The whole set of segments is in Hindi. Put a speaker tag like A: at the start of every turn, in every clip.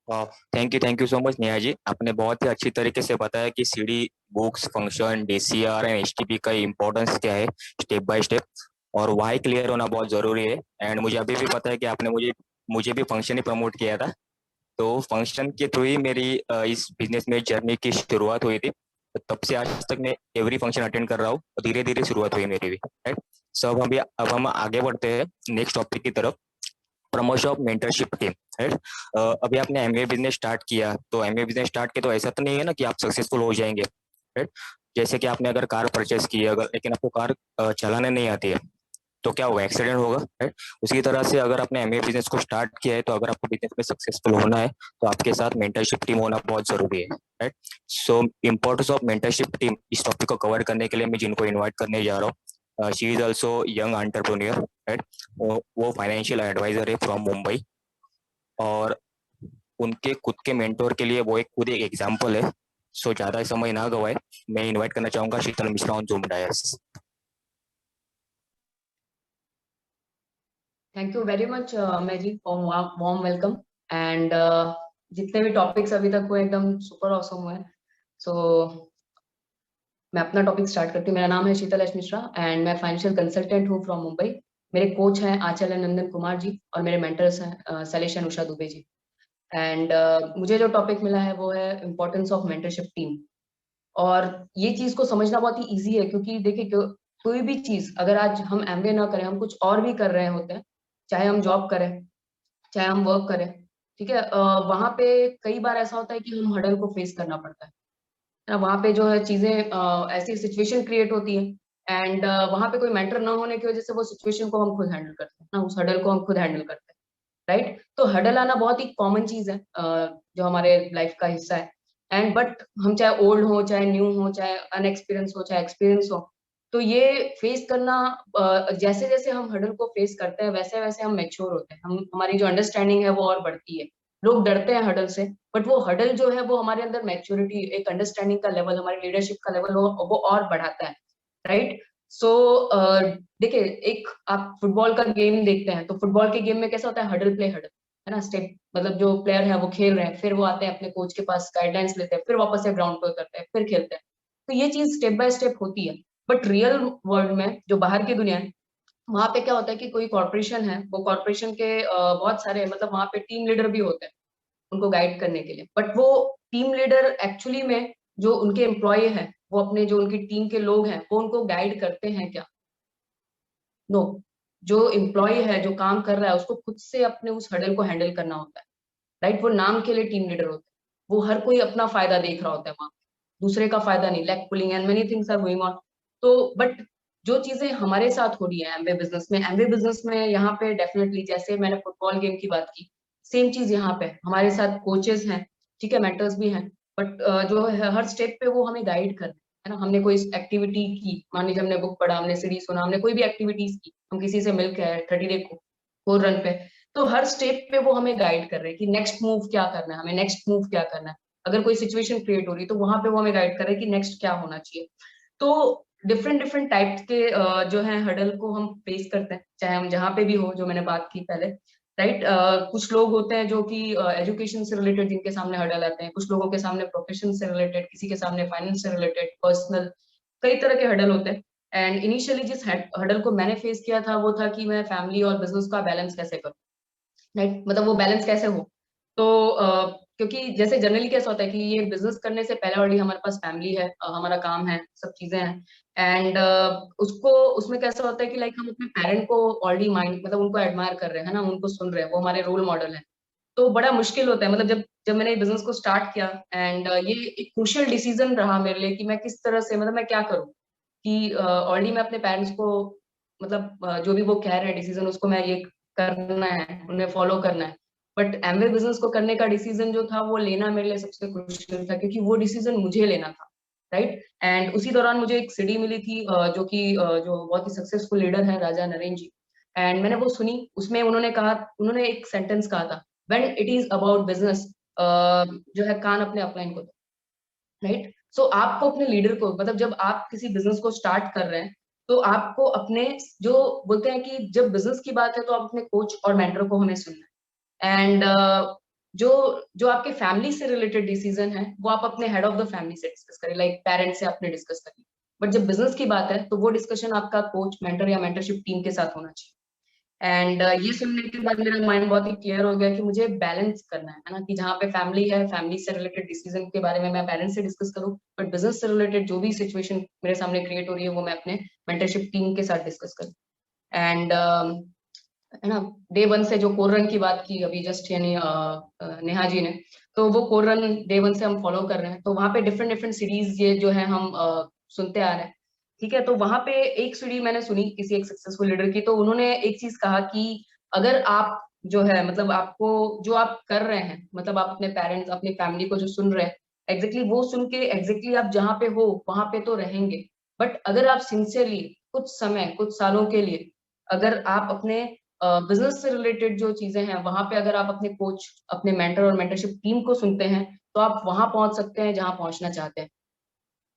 A: Thank you so much Neha ji. आपने बहुत ही अच्छी तरीके से बताया कि CD, books, function, DCR and HTP का इम्पोर्टेंस क्या है, स्टेप बाय स्टेप। और वाई क्लियर होना बहुत जरूरी है। एंड मुझे अभी भी पता है कि आपने मुझे मुझे भी फंक्शन ही प्रमोट किया था। तो फंक्शन के थ्रू ही मेरी इस बिजनेस में जर्नी की शुरुआत हुई थी। तो तब से आज तक मैं एवरी फंक्शन अटेंड कर रहा हूँ और धीरे धीरे शुरुआत हुई मेरी भी, राइट। सो अब हम आगे बढ़ते हैं नेक्स्ट टॉपिक की तरफ। Promotion of mentorship team, right. अभी आपने एमबीए बिजनेस स्टार्ट किया, तो एमबीए बिजनेस स्टार्ट किया तो ऐसा तो नहीं है ना कि आप सक्सेसफुल हो जाएंगे, राइट। जैसे कि आपने अगर कार परचेस की है, अगर लेकिन आपको कार चलाने नहीं आती है, तो क्या होगा? एक्सीडेंट होगा, राइट। उसी तरह से अगर आपने एमबीए बिजनेस को स्टार्ट किया है, तो अगर आपको बिजनेस में सक्सेसफुल होना है, तो आपके साथ मेंटरशिप टीम होना बहुत जरूरी है, right. So importance of mentorship team, इस टॉपिक को कवर करने के लिए मैं जिनको इन्वाइट करने जा रहा हूँ, she is also young entrepreneur, right. वो फाइनेंशियल एडवाइजर है फ्रॉम मुंबई। और उनके खुद के मेंटोर के लिए वो एक खुद एक एग्जाम्पल है। सो ज्यादा समय ना गवाए, मैं इनवाइट करना चाहूंगा Sheetal Mishra on Zoom dais.
B: Thank you very much Amay ji for warm welcome. And जितने भी टॉपिक्स अभी तक हुए एकदम सुपर ऑसम हुए। सो मैं अपना टॉपिक स्टार्ट करती हूँ। मेरा नाम है शीतल एस मिश्रा एंड मैं फाइनेंशियल कंसल्टेंट हूँ फ्रॉम मुंबई। मेरे कोच हैं आचार्य नंदन कुमार जी और मेरे मेंटर्स हैं शैलेश एंड उषा दुबे जी। एंड मुझे जो टॉपिक मिला है वो है इम्पोर्टेंस ऑफ मेंटरशिप टीम। और ये चीज को समझना बहुत ही ईजी है, क्योंकि देखिए कोई भी चीज अगर आज हम एमबीए ना करें, हम कुछ और भी कर रहे होते हैं, चाहे हम जॉब करें चाहे हम वर्क करें, ठीक है, वहां पे कई बार ऐसा होता है कि हम हडल को फेस करना पड़ता है ना। वहां पे जो है चीजें ऐसी सिचुएशन क्रिएट होती है एंड वहां पे कोई मेंटर ना होने की वजह से वो सिचुएशन को हम खुद हैंडल करते हैं ना, उस हडल को हम खुद हैंडल करते हैं, राइट। तो हडल आना बहुत ही कॉमन चीज है, जो हमारे लाइफ का हिस्सा है। एंड बट हम चाहे ओल्ड हो चाहे न्यू हो चाहे अनएक्सपीरियंस हो चाहे एक्सपीरियंस हो, तो ये फेस करना, जैसे जैसे हम हडल को फेस करते हैं वैसे वैसे हम मैच्योर होते हैं, हम हमारी जो अंडरस्टैंडिंग है वो और बढ़ती है। लोग डरते हैं हडल से, बट वो हडल जो है वो हमारे अंदर मैच्योरिटी, एक अंडरस्टैंडिंग का लेवल, हमारी लीडरशिप का लेवल वो और बढ़ाता है, राइट। सो देखिए, एक आप फुटबॉल का गेम देखते हैं तो फुटबॉल के गेम में कैसा होता है, हडल प्ले हडल, है ना। स्टेप मतलब जो प्लेयर है वो खेल रहे हैं, फिर वो आते हैं अपने कोच के पास, गाइडलाइंस लेते हैं, फिर वापस से ग्राउंड पे उतरते हैं, फिर खेलते हैं। तो ये चीज स्टेप बाय स्टेप होती है। बट रियल वर्ल्ड में जो बाहर की दुनिया है, वहां पे क्या होता है कि कोई कॉर्पोरेशन है, वो कॉर्पोरेशन के बहुत सारे, मतलब वहां पे टीम लीडर भी होते हैं उनको गाइड करने के लिए। बट वो टीम लीडर एक्चुअली में जो उनके एम्प्लॉय हैं, वो अपने जो उनकी टीम के लोग हैं वो उनको गाइड करते हैं क्या? नो। जो एम्प्लॉय है, जो काम कर रहा है, उसको खुद से अपने उस हडल को हैंडल करना होता है, राइट। वो नाम के लिए टीम लीडर होते हैं, वो हर कोई अपना फायदा देख रहा होता है वहां पे, दूसरे का फायदा नहीं, leg pulling and many things are going on. तो बट जो चीजें हमारे साथ हो रही है एमवे बिजनेस में, यहाँ पे डेफिनेटली जैसे मैंने फुटबॉल गेम की बात की, सेम चीज यहाँ पे हमारे साथ कोचेस हैं, ठीक है, मेंटर्स भी हैं। बट जो है हर स्टेप पे वो हमें गाइड कर रहे हैं, है ना। हमने कोई एक्टिविटी की, मान लीजिए हमने बुक पढ़ा, हमने सीरीज सुना, हमने कोई भी एक्टिविटीज की, हम किसी से मिल के आए 30 डे को 4 रन पे, तो हर स्टेप पे वो हमें गाइड कर रहे हैं कि नेक्स्ट मूव क्या करना है, हमें नेक्स्ट मूव क्या करना है। अगर कोई सिचुएशन क्रिएट हो रही है तो वहां पे वो हमें गाइड कर रहे हैं कि नेक्स्ट क्या होना चाहिए। तो डिफरेंट डिफरेंट टाइप्स के जो है हडल को हम फेस करते हैं, चाहे हम जहाँ पे भी हो, जो मैंने बात की पहले, राइट। कुछ लोग होते हैं जो कि एजुकेशन से रिलेटेड, जिनके सामने हडल आते हैं, कुछ लोगों के सामने प्रोफेशन से रिलेटेड, किसी के सामने फाइनेंस से रिलेटेड, पर्सनल, कई तरह के हडल होते हैं। एंड इनिशियली जिस हडल को मैंने फेस किया था वो था कि मैं फैमिली और बिजनेस का बैलेंस कैसे करूं, राइट। मतलब वो बैलेंस कैसे हो। तो क्योंकि जैसे जनरली कैसा होता है कि ये बिजनेस करने से पहले ऑलरेडी हमारे पास फैमिली है, हमारा काम है, सब चीजें हैं। एंड उसको उसमें कैसा होता है कि लाइक हम अपने पेरेंट को ऑलरेडी माइंड, मतलब उनको एडमायर कर रहे हैं ना, उनको सुन रहे हैं, वो हमारे रोल मॉडल है। तो बड़ा मुश्किल होता है, मतलब जब जब मैंने बिजनेस को स्टार्ट किया एंड ये एक क्रूशियल डिसीजन रहा मेरे लिए कि मैं किस तरह से, मतलब मैं क्या करूँ कि ऑलरेडी मैं अपने पेरेंट्स को, मतलब जो भी वो कह रहे हैं डिसीजन, उसको मैं ये करना है, उन्हें फॉलो करना है। बट एमवे बिजनेस को करने का डिसीजन जो था वो लेना मेरे लिए सबसे क्रूशियल था, क्योंकि वो डिसीजन मुझे लेना था, राइट। एंड उसी दौरान मुझे एक सीडी मिली थी, जो कि जो बहुत ही सक्सेसफुल लीडर है, राजा नरेंद्र जी। एंड मैंने वो सुनी, उसमें उन्होंने कहा, उन्होंने एक सेंटेंस कहा था, when it is about business, जो है कान अपने अपलाइन को दो, राइट। सो आपको अपने लीडर को, मतलब जब आप किसी बिजनेस को स्टार्ट कर रहे हैं, तो आपको अपने, जो बोलते हैं कि जब बिजनेस की बात है तो आप अपने कोच और मेंटर को हमें सुनना है। एंड जो जो आपके फैमिली से रिलेटेड डिसीजन है वो आप अपने हेड ऑफ द फैमिली से डिस्कस करें, लाइक पेरेंट्स से आपने डिस्कस करी। बट जब बिजनेस की बात है तो वो डिस्कशन आपका कोच, मेंटर या मेंटरशिप टीम के साथ होना चाहिए। एंड ये सुनने के बाद मेरा माइंड बहुत ही क्लियर हो गया कि मुझे बैलेंस करना है ना, कि जहाँ पे फैमिली है, फैमिली से रिलेटेड डिसीजन के बारे में मैं पेरेंट्स से डिस्कस करूँ, बट बिजनेस से रिलेटेड जो भी सिचुएशन मेरे सामने क्रिएट हो रही है वो मैं अपने मेंटरशिप टीम के साथ डिस्कस करूँ। एंड है ना, डे वन से जो कोर रन की बात की अभी जस्ट, यानी नेहा जी ने, तो वो कोर रन डे वन से हम फॉलो कर रहे हैं। तो वहाँ पे डिफरेंट डिफरेंट सीरीज ये जो है हम सुनते आ रहे हैं। ठीक है, तो वहां पे एक सीढ़ी मैंने सुनी किसी एक सक्सेसफुल लीडर की, तो उन्होंने एक चीज कहा कि अगर आप जो है मतलब आपको जो आप कर रहे हैं, मतलब आप अपने पेरेंट्स, अपनी फैमिली को जो सुन रहे हैं, एग्जैक्टली वो सुन के एग्जैक्टली आप जहाँ पे हो वहां पे तो रहेंगे, बट अगर आप सिंसियरली कुछ समय, कुछ सालों के लिए अगर आप अपने बिजनेस से रिलेटेड जो चीजें हैं वहां पे अगर आप अपने कोच, अपने मेंटर और मेंटरशिप टीम को सुनते हैं, तो आप वहां पहुंच सकते हैं जहां पहुंचना चाहते हैं।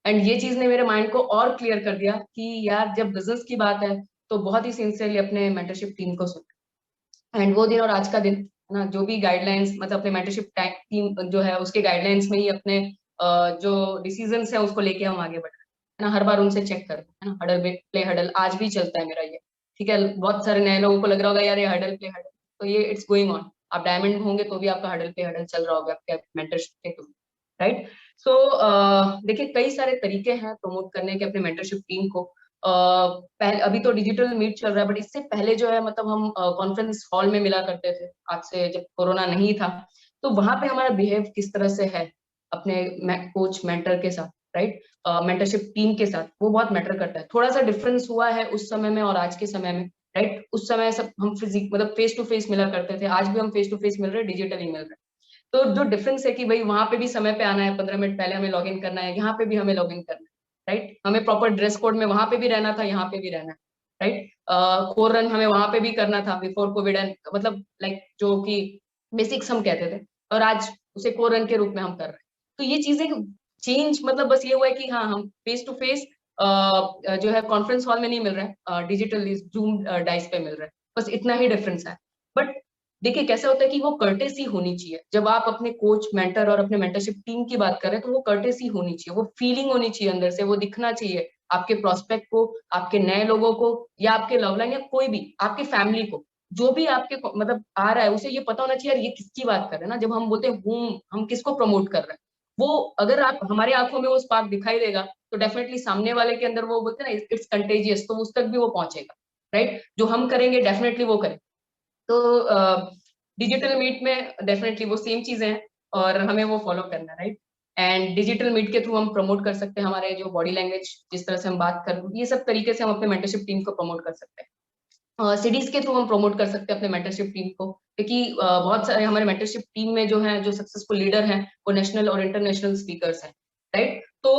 B: एंड ये चीज ने मेरे माइंड को और क्लियर कर दिया कि यार जब बिजनेस की बात है तो बहुत ही सिंसियरली अपने मेंटरशिप टीम को सुन। एंड वो दिन और आज का दिन है ना, जो भी गाइडलाइंस मतलब अपने मेंटरशिप टीम जो है उसके गाइडलाइंस में ही अपने जो डिसीजंस है उसको लेके हम आगे बढ़ रहे हैं, है ना। हर बार उनसे चेक करते हैं, है ना, हडल प्ले हडल आज भी चलता है मेरा ये। ठीक है, बहुत सारे नए लोगों को लग रहा होगा यार ये हडल प्ले हडल, तो ये इट्स गोइंग ऑन। आप डायमंड होंगे तो भी आपका हडल प्ले हडल चल रहा होगा आपके मेंटरशिप के थ्रू, राइट। सो देखिए कई सारे तरीके हैं प्रमोट करने के अपने मेंटरशिप टीम को। पहले अभी तो डिजिटल मीट चल रहा है, बट इससे पहले जो है मतलब हम कॉन्फ्रेंस हॉल में मिला करते थे, आज से जब कोरोना नहीं था। तो वहां पे हमारा बिहेव किस तरह से है अपने कोच मेंटर के साथ, राइट, मेंटरशिप टीम के साथ, वो बहुत मैटर करता है। थोड़ा सा डिफरेंस हुआ है उस समय में और आज के समय में, राइट। उस समय सब हम फिजिक मतलब फेस टू फेस मिला करते थे, आज भी हम फेस टू फेस मिल रहे हैं, डिजिटली मिल रहे हैं। तो जो डिफरेंस है कि भाई वहां पे भी समय पे आना है, 15 मिनट पहले हमें लॉग इन करना है, यहाँ पे भी हमें लॉग इन करना है, राइट। हमें प्रॉपर ड्रेस कोड में वहां पे भी रहना था, यहाँ पे भी रहना है, राइट। कोर रन हमें वहां पे भी करना था बिफोर कोविड, एंड मतलब लाइक जो कि बेसिक्स हम कहते थे, और आज उसे कोर रन के रूप में हम कर रहे हैं। तो ये चीजें चेंज मतलब बस ये हुआ है कि हाँ हम फेस टू फेस जो है कॉन्फ्रेंस हॉल में नहीं मिल रहा है, डिजिटली जूम डाइस पे मिल रहा है, बस इतना ही डिफरेंस है। बट देखिए कैसे होता है कि वो कर्टेसी होनी चाहिए, जब आप अपने कोच, मेंटर और अपने मेंटरशिप टीम की बात करें तो वो कर्टेसी होनी चाहिए, वो फीलिंग होनी चाहिए अंदर से, वो दिखना चाहिए आपके प्रोस्पेक्ट को, आपके नए लोगों को, या आपके लवलाइन, या कोई भी आपके फैमिली को, जो भी आपके मतलब आ रहा है उसे ये पता होना चाहिए यार ये किसकी बात कर रहे हैं ना। जब हम बोलते हैं हम किसको प्रमोट कर रहे हैं, वो अगर आप हमारे आंखों में वो स्पार्क दिखाई देगा तो डेफिनेटली सामने वाले के अंदर वो बोलते हैं ना इट्स कंटेजियस, तो उस तक भी वो पहुंचेगा, राइट। जो हम करेंगे डेफिनेटली वो करें। तो डिजिटल मीट में डेफिनेटली वो सेम चीजें हैं और हमें वो फॉलो करना है, राइट। एंड डिजिटल मीट के थ्रू हम प्रमोट कर सकते हैं हमारे जो बॉडी लैंग्वेज, जिस तरह से हम बात कर, ये सब तरीके से हम अपने मेंटरशिप टीम को प्रमोट कर सकते हैं। सीरीज के थ्रू हम प्रमोट कर सकते हैं अपने मेंटरशिप टीम को, क्योंकि बहुत सारे हमारे मेंटरशिप टीम में जो है जो सक्सेसफुल लीडर हैं वो नेशनल और इंटरनेशनल स्पीकर्स हैं, राइट। तो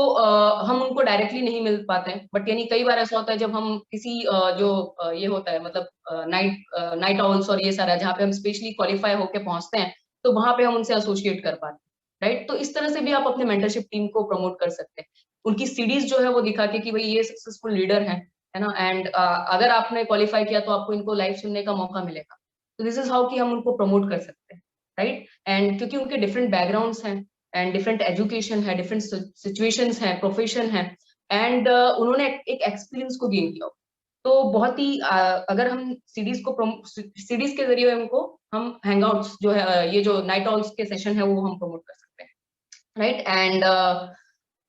B: हम उनको डायरेक्टली नहीं मिल पाते हैं, बट यानी कई बार ऐसा होता है जब हम किसी जो ये होता है मतलब नाइट आउल्स और ये सारा जहाँ पे हम स्पेशली क्वालिफाई होके पहुंचते हैं, तो वहां पे हम उनसे एसोसिएट कर पाते हैं, राइट। तो इस तरह से भी आप अपने मेंटरशिप टीम को प्रमोट कर सकते हैं, उनकी सीरीज जो है वो दिखा के कि भाई ये सक्सेसफुल लीडर है ना। एंड अगर आपने क्वालिफाई किया तो आपको इनको लाइव सुनने का मौका मिलेगा। तो दिस इज हाउ कि हम उनको प्रमोट कर सकते हैं, राइट। एंड क्योंकि उनके डिफरेंट बैकग्राउंड्स हैं एंड डिफरेंट एजुकेशन है, डिफरेंट सिचुएशंस हैं, प्रोफेशन है, एंड उन्होंने एक एक्सपीरियंस को गेन किया। तो बहुत ही अगर हम सीरीज के जरिए उनको हम हैंगआउट्स जो है ये जो नाइट आउल्स के सेशन है वो हम प्रमोट कर सकते हैं, राइट। एंड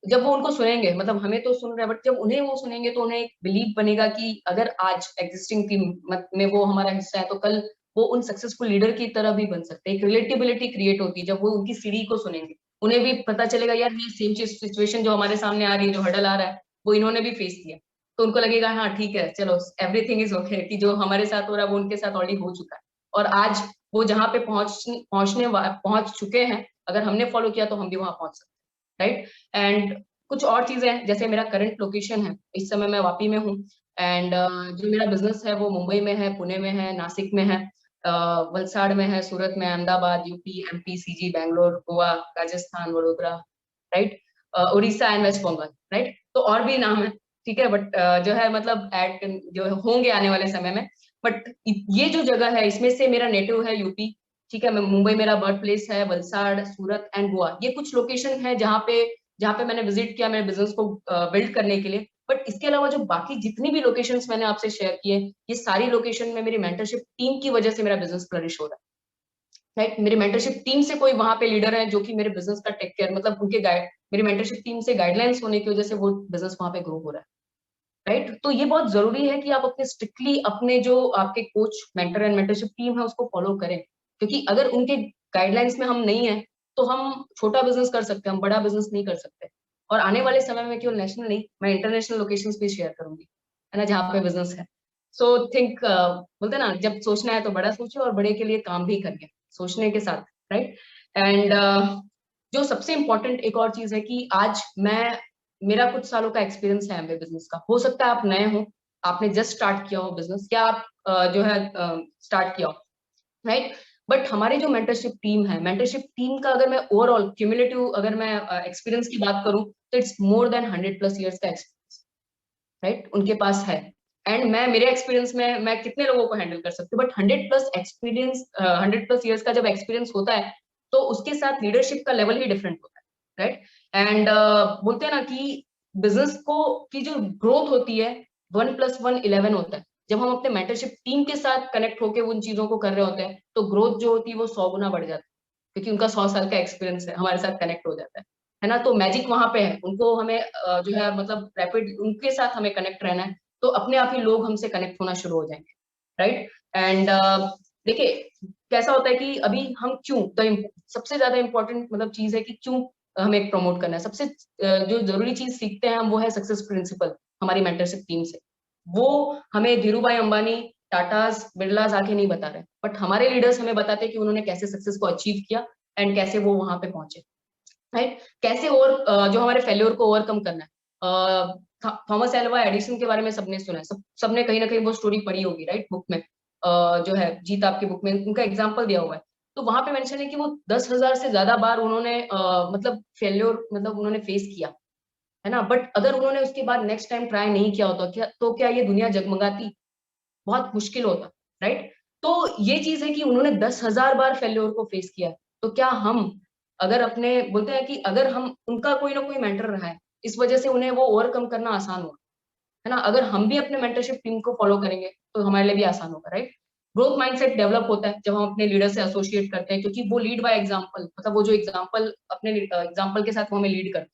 B: जब वो उनको सुनेंगे, मतलब हमें तो सुन रहे हैं, बट जब उन्हें वो सुनेंगे तो उन्हें एक बिलीव बनेगा कि अगर आज एग्जिस्टिंग टीम में वो हमारा हिस्सा है तो कल वो उन सक्सेसफुल लीडर की तरह भी बन सकते हैं। एक रिलेटेबिलिटी क्रिएट होती है जब वो उनकी सीढ़ी को सुनेंगे, उन्हें भी पता चलेगा यार ये सेम चीज सिचुएशन जो हमारे सामने आ रही है, जो हर्डल आ रहा है, वो इन्होंने भी फेस किया। तो उनको लगेगा हाँ ठीक है चलो एवरीथिंग इज ओके, कि जो हमारे साथ हो रहा है वो उनके साथ ऑलरेडी हो चुका है, और आज वो जहाँ पे पहुंच चुके हैं, अगर हमने फॉलो किया तो हम भी वहां पहुंच सकते हैं, राइट। एंड कुछ और चीजें हैं, जैसे मेरा करंट लोकेशन है, इस समय मैं वापी में हूँ। एंड जो मेरा बिजनेस है वो मुंबई में है, पुणे में है, नासिक में है, वलसाड़ में है, सूरत में, Ahmedabad, UP, MP, CG, Bangalore, Goa, Rajasthan, Vadodara, right, Orissa and West Bengal, right. तो और भी नाम है, ठीक है, बट जो है मतलब ऐड जो होंगे आने वाले समय में। बट ये जो जगह है इसमें से मेरा नेटिव है यूपी, ठीक है, मैं मुंबई मेरा बर्थ प्लेस है, वलसाड़, सूरत एंड गोवा, ये कुछ लोकेशन है जहाँ पे मैंने विजिट किया मेरे बिजनेस को बिल्ड करने के लिए। बट इसके अलावा जो बाकी जितनी भी लोकेशंस मैंने आपसे शेयर किए, ये सारी लोकेशन में मेरी मेंटरशिप टीम की वजह से मेरा बिजनेस फ्लरिश हो रहा है। राइट, मेरी मेंटरशिप टीम से कोई वहां पे लीडर है जो कि मेरे बिजनेस का टेक केयर, मतलब उनके गाइड, मेरी मेंटरशिप टीम से गाइडलाइंस होने की वजह से वो बिजनेस वहां पे ग्रो हो रहा है। राइट, तो ये बहुत जरूरी है कि आप अपने स्ट्रिक्टली अपने जो आपके coach, mentor and mentorship team है उसको फॉलो करें, क्योंकि अगर उनके गाइडलाइंस में हम नहीं है तो हम छोटा बिजनेस कर सकते हैं, हम बड़ा बिजनेस नहीं कर सकते। और आने वाले समय में केवल नेशनल नहीं, मैं इंटरनेशनल लोकेशंस भी शेयर करूंगी, है ना, जहाँ पे बिजनेस है। सो थिंक, बोलते हैं ना, जब सोचना है तो बड़ा सोचो और बड़े के लिए काम भी करिए सोचने के साथ। राइट, एंड जो सबसे इम्पोर्टेंट एक और चीज है कि आज मैं, मेरा कुछ सालों का एक्सपीरियंस है एमवे बिजनेस का। हो सकता है आप नए हो, आपने जस्ट स्टार्ट किया हो बिजनेस, या आप जो है स्टार्ट किया हो, राइट। बट हमारी जो मेंटरशिप टीम है, मेंटरशिप टीम का अगर मैं ओवरऑल क्यूमुलेटिव अगर मैं एक्सपीरियंस की बात करूं तो इट्स मोर देन 100+ ईयर्स का एक्सपीरियंस, राइट, उनके पास है। एंड मैं, मेरे एक्सपीरियंस में मैं कितने लोगों को हैंडल कर सकती हूँ, बट 100+ ईयर्स का जब एक्सपीरियंस होता है तो उसके साथ लीडरशिप का लेवल ही डिफरेंट होता है। राइट, एंड बोलते हैं ना कि बिजनेस को की जो ग्रोथ होती है, 1+1 11 होता है। जब हम अपने मेंटरशिप टीम के साथ कनेक्ट होकर उन चीजों को कर रहे होते हैं तो ग्रोथ जो होती है वो 100 गुना बढ़ जाती है, क्योंकि उनका 100 साल का एक्सपीरियंस है, हमारे साथ कनेक्ट हो जाता है ना। तो मैजिक वहां पे है, उनको हमें जो है मतलब रैपिड उनके साथ हमें कनेक्ट रहना है, तो अपने आप ही लोग हमसे कनेक्ट होना शुरू हो जाएंगे। राइट, एंड देखिए कैसा होता है कि अभी हम क्यों, तो सबसे ज्यादा इंपॉर्टेंट मतलब चीज है कि क्यों हमें प्रमोट करना है। सबसे जो जरूरी चीज सीखते हैं हम वो है सक्सेस प्रिंसिपल, हमारी मेंटरशिप टीम से। वो हमें धीरू भाई अंबानी, टाटास, बिरलास आके नहीं बता रहे, बट हमारे लीडर्स हमें बताते हैं कि उन्होंने कैसे सक्सेस को अचीव किया एंड कैसे वो वहां पे पहुंचे। राइट, कैसे और जो हमारे फेल्योर को ओवरकम करना है। थॉमस एल्वा एडिसन के बारे में सबने सुना है, सबने कहीं ना कहीं वो स्टोरी पढ़ी होगी, राइट, बुक में, जो है जीत आपकी बुक में उनका एग्जाम्पल दिया हुआ है। तो वहां पे मेंशन है कि वो 10,000 से ज्यादा बार उन्होंने मतलब फेल्योर मतलब उन्होंने फेस किया, है ना। बट अगर उन्होंने उसके बाद नेक्स्ट टाइम ट्राई नहीं किया होता, क्या ये दुनिया जगमगाती? बहुत मुश्किल होता। राइट, तो ये चीज है कि उन्होंने 10,000 बार फेल्योर को फेस किया है। तो क्या हम अगर अपने, बोलते हैं कि अगर हम उनका कोई ना कोई मेंटर रहा है, इस वजह से उन्हें वो ओवरकम करना आसान हुआ, है ना। अगर हम भी अपने मेंटरशिप टीम को फॉलो करेंगे तो हमारे लिए भी आसान होगा। राइट, ग्रोथ माइंडसेट डेवलप होता है जब हम अपने लीडर से एसोसिएट करते हैं, क्योंकि वो लीड बाय एग्जांपल, मतलब वो जो एग्जांपल अपने एग्जांपल के साथ वो हमें लीड करते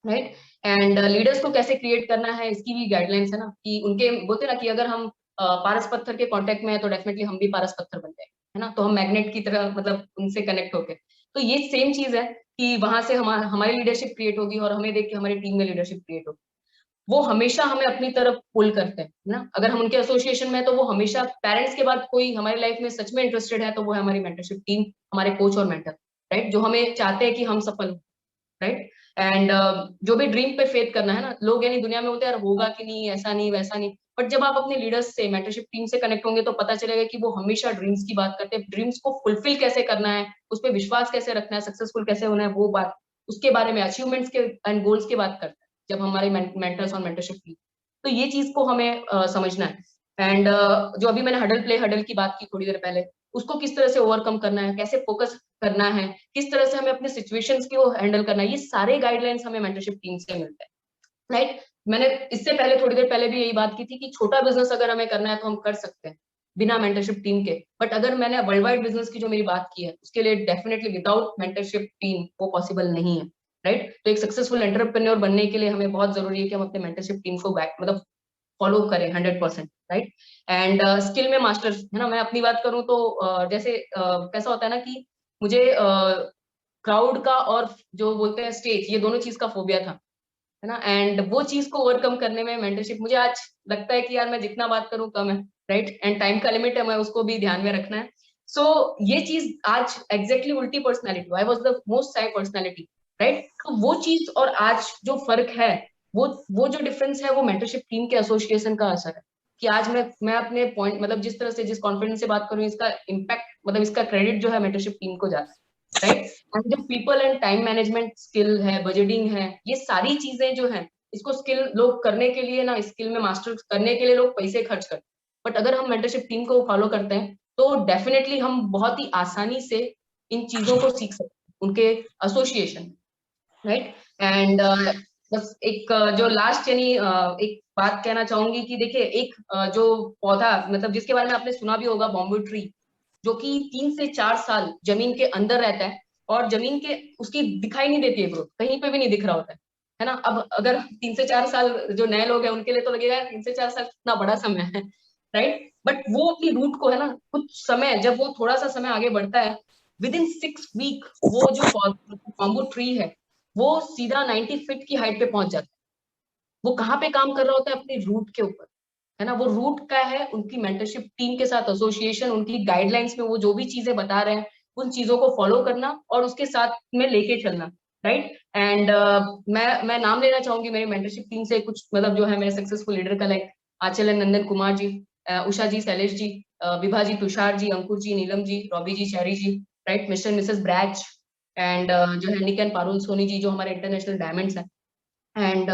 B: हैं। राइट, एंड लीडर्स को कैसे क्रिएट करना है इसकी भी गाइडलाइंस है ना, कि उनके बोलते हैं ना कि अगर हम पारस पत्थर के कांटेक्ट में है तो डेफिनेटली हम भी पारस पत्थर बन जाएंगे, है ना। तो हम मैग्नेट की तरह मतलब उनसे कनेक्ट होके, तो ये सेम चीज है कि वहां से हमारी लीडरशिप क्रिएट होगी और हमें देख के हमारी टीम में लीडरशिप क्रिएट होगी। वो हमेशा हमें अपनी तरफ पुल करते हैं ना। अगर हम उनके एसोसिएशन में है तो वो हमेशा, पेरेंट्स के बाद कोई हमारी लाइफ में सच में इंटरेस्टेड है तो वो है हमारी मेंटरशिप टीम, हमारे कोच और मेंटर। राइट, जो हमें चाहते हैं कि हम सफल हो। राइट, एंड जो भी ड्रीम पे फेथ करना है ना, लोग यानी दुनिया में होते हैं यार होगा कि नहीं, ऐसा नहीं वैसा नहीं, बट जब आप अपने लीडर्स से, मेंटरशिप टीम से कनेक्ट होंगे तो पता चलेगा कि वो हमेशा ड्रीम्स की बात करते हैं, ड्रीम्स को फुलफिल कैसे करना है, उस पर विश्वास कैसे रखना है, सक्सेसफुल कैसे होना है, वो बात, उसके बारे में, अचीवमेंट्स के एंड गोल्स की बात करते हैं जब हमारे मेंटर्स और मेंटरशिप टीम। तो ये चीज को हमें समझना है। एंड जो अभी मैंने हडल प्ले हडल की बात की थोड़ी देर पहले, उसको किस तरह से ओवरकम करना है, कैसे फोकस करना है, किस तरह से हमें अपने सिचुएशंस को हैंडल करना है, ये सारे गाइडलाइंस हमें मेंटरशिप टीम से मिलते हैं। राइट, मैंने इससे पहले थोड़ी देर पहले भी यही बात की थी कि छोटा बिजनेस अगर हमें करना है तो हम कर सकते हैं बिना मेंटरशिप टीम के, बट अगर मैंने वर्ल्ड वाइड बिजनेस की जो मेरी बात की है उसके लिए डेफिनेटली विदाउट मेंटरशिप टीम वो पॉसिबल नहीं है। राइट, तो एक सक्सेसफुल एंटरप्रेन्योर बनने के लिए हमें बहुत जरूरी है कि हम अपने मेंटरशिप टीम को मतलब फॉलो करें 100%। राइट, एंड स्किल में मास्टर्स, है ना, मैं अपनी बात करूं तो जैसे कैसा होता है ना कि मुझे क्राउड का और जो बोलते हैं स्टेज, ये दोनों चीज का फोबिया था, है ना। एंड वो चीज को ओवरकम करने में मेंटरशिप, मुझे आज लगता है कि यार मैं जितना बात करूं कम है। राइट, एंड टाइम का लिमिट है, मैं उसको भी ध्यान में रखना है। सो ये चीज आज एग्जैक्टली उल्टी personality, I was the most Sai personality. Right, तो वो चीज और आज जो फर्क है, वो जो डिफरेंस है वो मेंटरशिप टीम के एसोसिएशन का असर है, कि आज मैं अपने पॉइंट, मतलब जिस तरह से, जिस कॉन्फिडेंस से बात करूं, इसका इम्पैक्ट, मतलब इसका क्रेडिट जो है मेंटरशिप टीम को जाता है। राइट, एंड जो people and time management skill है, बजटिंग है, ये सारी चीजें जो है, इसको स्किल लोग करने के लिए ना, स्किल में मास्टर करने के लिए लोग पैसे खर्च करते हैं, बट अगर हम मेंटरशिप टीम को फॉलो करते हैं तो डेफिनेटली हम बहुत ही आसानी से इन चीजों को सीख सकते हैं, उनके एसोसिएशन, राइट। एंड बस एक जो लास्ट यानी एक बात कहना चाहूंगी कि देखिए एक जो पौधा मतलब जिसके बारे में आपने सुना भी होगा, बॉम्बू ट्री, जो कि 3 से 4 साल जमीन के अंदर रहता है और जमीन के उसकी दिखाई नहीं देती है ग्रोथ, कहीं पे भी नहीं दिख रहा होता है ना। अब अगर 3 से 4 साल जो नए लोग हैं उनके लिए तो लगेगा 3 से 4 साल कितना बड़ा समय है, राइट। बट वो अपनी रूट को है ना कुछ समय, जब वो थोड़ा सा समय आगे बढ़ता है, विद इन 6 वीक वो जो बॉम्बू ट्री है वो सीधा 90 फीट की हाइट पे पहुंच जाता है। वो कहाँ पे काम कर रहा होता है? अपनी रूट के ऊपर, है ना। वो रूट का है उनकी मेंटरशिप टीम के साथ एसोसिएशन, उनकी गाइडलाइंस में वो जो भी चीजें बता रहे हैं उन चीजों को फॉलो करना और उसके साथ में लेके चलना, राइट। एंड मैं नाम लेना चाहूंगी मेरी मेंटरशिप टीम से कुछ, मतलब जो है मेरे सक्सेसफुल लीडर का, like Aanchal and Nandan Kumar ji, Usha ji, Shailesh ji, Vibha ji, Tushar ji, Ankur ji, Neelam ji, Robbie ji, Shahri ji, right, Mr Mrs Brach, and जो है निक एंड पारुल सोनी जी जो हमारे इंटरनेशनल डायमंड्स हैं, एंड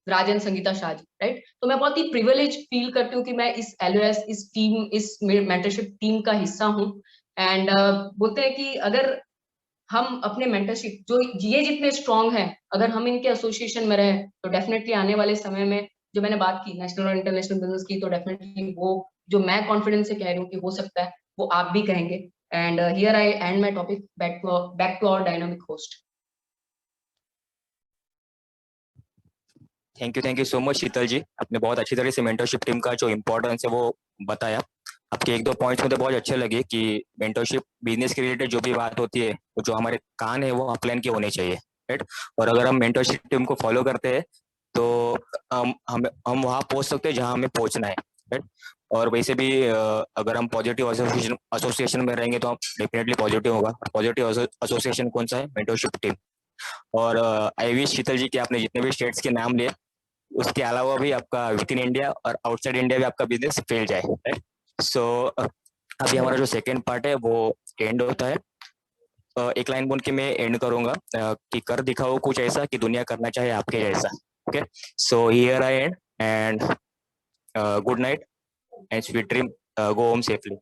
B: राजन संगीता शाह जी, राइट। तो मैं बहुत ही प्रिविलेज फील करती हूँ कि मैं इस एलओएस, इस टीम, इस मेंटरशिप टीम का हिस्सा हूँ। एंड बोलते हैं कि अगर हम अपने मेंटरशिप जो ये जितने स्ट्रांग हैं, अगर हम इनके एसोसिएशन में रहे तो डेफिनेटली आने वाले समय में जो मैंने बात की नेशनल और इंटरनेशनल बिजनेस की, तो डेफिनेटली वो जो मैं कॉन्फिडेंस से कह रही हूँ कि हो सकता है, वो आप भी कहेंगे। And here I and my topic, back to our dynamic host.
A: Thank you so much Sheetal ji, आपने बहुत अच्छी तरह से मेंटरशिप टीम का जो इम्पोर्टेंस है वो बताया। आपके एक दो पॉइंट्स मुझे बहुत अच्छे लगे कि मेंटरशिप बिजनेस के रिलेटेड जो भी बात होती है, वो जो हमारे कान है वो अपलाइन के होने चाहिए, राइट। और अगर हम मेंटरशिप टीम को फॉलो करते हैं तो हम वहाँ पहुंच सकते हैं जहाँ हमें पहुंचना है, राइट। और वैसे भी अगर हम पॉजिटिव एसोसिएशन एसोसिएशन में रहेंगे तो हम डेफिनेटली पॉजिटिव होगा। पॉजिटिव एसोसिएशन कौन सा है? Mentorship team. और आई विश शीतल जी कि आपने जितने भी स्टेट्स के नाम लिए उसके अलावा भी आपका विद इन इंडिया और आउटसाइड इंडिया भी आपका बिजनेस फैल जाए। सो अभी हमारा जो सेकेंड पार्ट है वो एंड होता है। एक लाइन बोल के मैं एंड करूंगा कि कर दिखाओ कुछ ऐसा कि दुनिया करना चाहे आपके जैसा। Okay, so here I and and good night and sweet dream, go home safely.